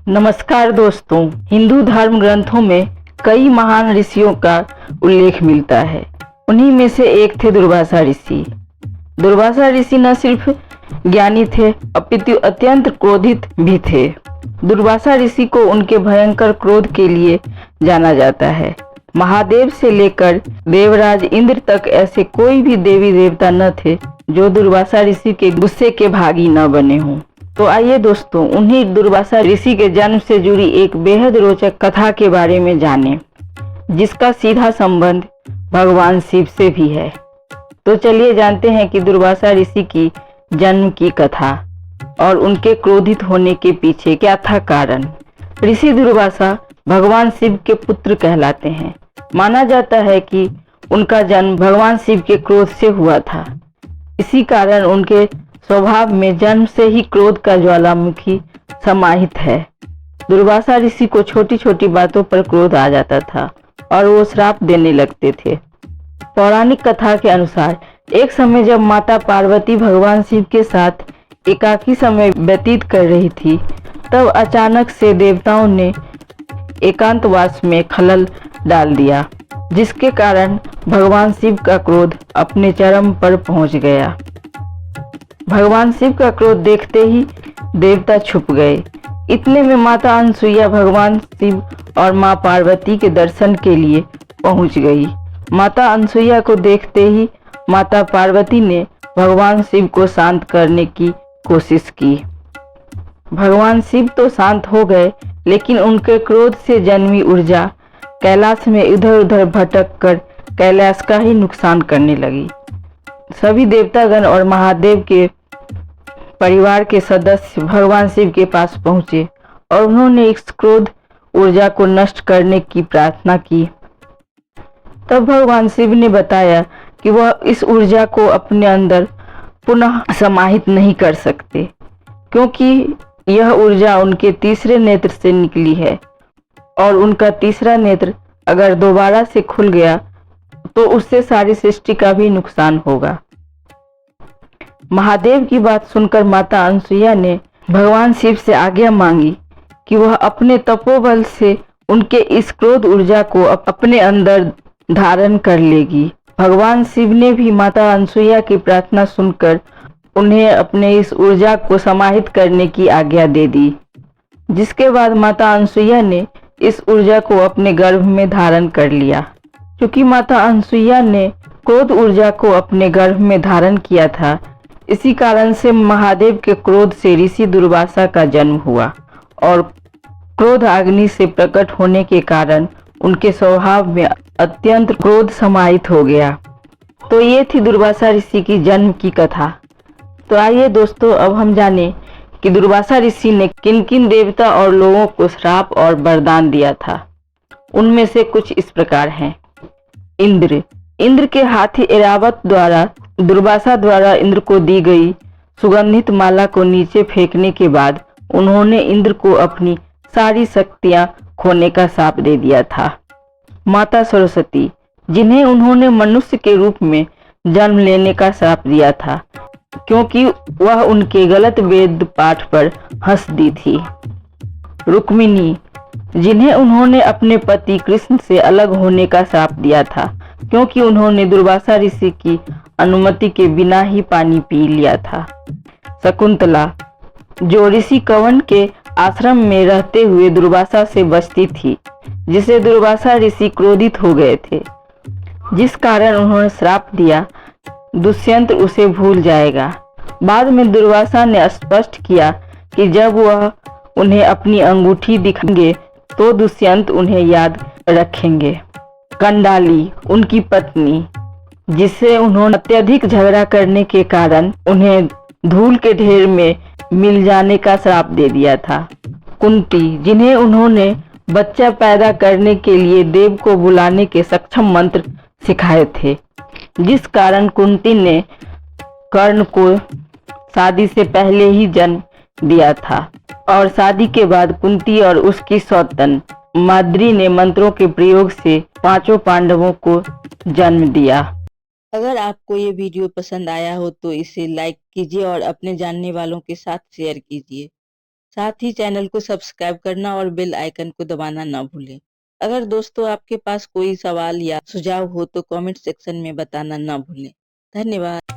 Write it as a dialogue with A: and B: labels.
A: नमस्कार दोस्तों, हिंदू धर्म ग्रंथों में कई महान ऋषियों का उल्लेख मिलता है। उन्हीं में से एक थे दुर्वासा ऋषि। दुर्वासा ऋषि न सिर्फ ज्ञानी थे अपितु अत्यंत क्रोधित भी थे। दुर्वासा ऋषि को उनके भयंकर क्रोध के लिए जाना जाता है। महादेव से लेकर देवराज इंद्र तक ऐसे कोई भी देवी देवता न थे जो दुर्वासा ऋषि के गुस्से के भागी न बने हों। तो आइए दोस्तों, उन्हीं दुर्वासा ऋषि के जन्म से जुड़ी एक बेहद रोचक कथा के बारे में जानें, जिसका सीधा संबंध भगवान शिव से भी है। तो चलिए जानते हैं कि दुर्वासा ऋषि की जन्म की कथा और उनके क्रोधित होने के पीछे क्या था कारण। ऋषि दुर्वासा भगवान शिव के पुत्र कहलाते हैं। माना जाता है कि उनका जन्म भगवान शिव के क्रोध से हुआ था। इसी कारण उनके स्वभाव में जन्म से ही क्रोध का ज्वालामुखी समाहित है। दुर्वासा ऋषि को छोटी छोटी बातों पर क्रोध आ जाता था और वो श्राप देने लगते थे। पौराणिक कथा के अनुसार एक समय जब माता पार्वती भगवान शिव के साथ एकाकी समय व्यतीत कर रही थी, तब अचानक से देवताओं ने एकांतवास में खलल डाल दिया, जिसके कारण भगवान शिव का क्रोध अपने चरम पर पहुंच गया। भगवान शिव का क्रोध देखते ही देवता छुप गए। इतने में माता अनसुईया भगवान शिव और मां पार्वती के दर्शन के लिए पहुंच गई। माता अनसुईया को देखते ही माता पार्वती ने भगवान शिव को शांत करने की कोशिश की। भगवान शिव तो शांत हो गए, लेकिन उनके क्रोध से जन्मी ऊर्जा कैलाश में इधर उधर भटक कर कैलाश का ही नुकसान करने लगी। सभी देवतागण और महादेव के परिवार के सदस्य भगवान शिव के पास पहुंचे और उन्होंने इस क्रोध ऊर्जा को नष्ट करने की प्रार्थना की। तब भगवान शिव ने बताया कि वह इस ऊर्जा को अपने अंदर पुनः समाहित नहीं कर सकते, क्योंकि यह ऊर्जा उनके तीसरे नेत्र से निकली है और उनका तीसरा नेत्र अगर दोबारा से खुल गया तो उससे सारी सृष्टि का भी नुकसान होगा। महादेव की बात सुनकर माता अनसुईया ने भगवान शिव से आज्ञा मांगी कि वह अपने तपोबल से उनके इस क्रोध ऊर्जा को अपने अंदर धारण कर लेगी। भगवान शिव ने भी माता अनसुईया की प्रार्थना सुनकर उन्हें अपने इस ऊर्जा को समाहित करने की आज्ञा दे दी, जिसके बाद माता अनसुईया ने इस ऊर्जा को अपने गर्भ में धारण कर लिया। क्योंकि माता अनसुईया ने क्रोध ऊर्जा को अपने गर्भ में धारण किया था, इसी कारण से महादेव के क्रोध से ऋषि दुर्वासा का जन्म हुआ और क्रोध अग्नि से प्रकट होने के कारण उनके स्वभाव में अत्यंत क्रोध समाहित हो गया। तो ये थी दुर्वासा ऋषि की जन्म की कथा। तो आइए दोस्तों, अब हम जानें कि दुर्वासा ऋषि ने किन किन देवता और लोगों को श्राप और वरदान दिया था। उनमें से कुछ इस प्रकार हैं। इंद्र के हाथी ऐरावत द्वारा दुर्वासा द्वारा इंद्र को दी गई सुगंधित माला को नीचे फेंकने के बाद उन्होंने इंद्र को अपनी सारी शक्तियां खोने का शाप दे दिया था। माता सरस्वती, जिन्हें उन्होंने मनुष्य के रूप में जन्म लेने का श्राप दिया था, क्योंकि वह उनके गलत वेद पाठ पर हंस दी थी। रुक्मिणी, जिन्हें उन्होंने अपने पति कृष्ण से अलग होने का श्राप दिया था, क्योंकि उन्होंने दुर्वासा ऋषि की अनुमति के बिना ही पानी पी लिया था। शकुंतला, जो ऋषि कंवन के आश्रम में रहते हुए दुर्वासा से बचती थी, जिसे दुर्वासा ऋषि क्रोधित हो गए थे, जिस कारण उन्होंने श्राप दिया दुष्यंत उसे भूल जाएगा। बाद में दुर्वासा ने स्पष्ट किया कि जब वह उन्हें अपनी अंगूठी दिखाएंगे तो दुष्यंत उन्हें याद रखेंगे। कंडाली, उनकी पत्नी, जिससे उन्होंने अत्यधिक झगड़ा करने के कारण उन्हें धूल के ढेर में मिल जाने का श्राप दे दिया था। कुंती, जिन्हें उन्होंने बच्चा पैदा करने के लिए देव को बुलाने के सक्षम मंत्र सिखाए थे, जिस कारण कुंती ने कर्ण को शादी से पहले ही जन्म दिया था और शादी के बाद कुंती और उसकी सौतन माद्री ने मंत्रों के प्रयोग से 5 पांडवों को जन्म दिया। अगर आपको ये वीडियो पसंद आया हो तो इसे लाइक कीजिए और अपने जानने वालों के साथ शेयर कीजिए। साथ ही चैनल को सब्सक्राइब करना और बेल आइकन को दबाना ना भूलें। अगर दोस्तों आपके पास कोई सवाल या सुझाव हो तो कमेंट सेक्शन में बताना ना भूलें। धन्यवाद।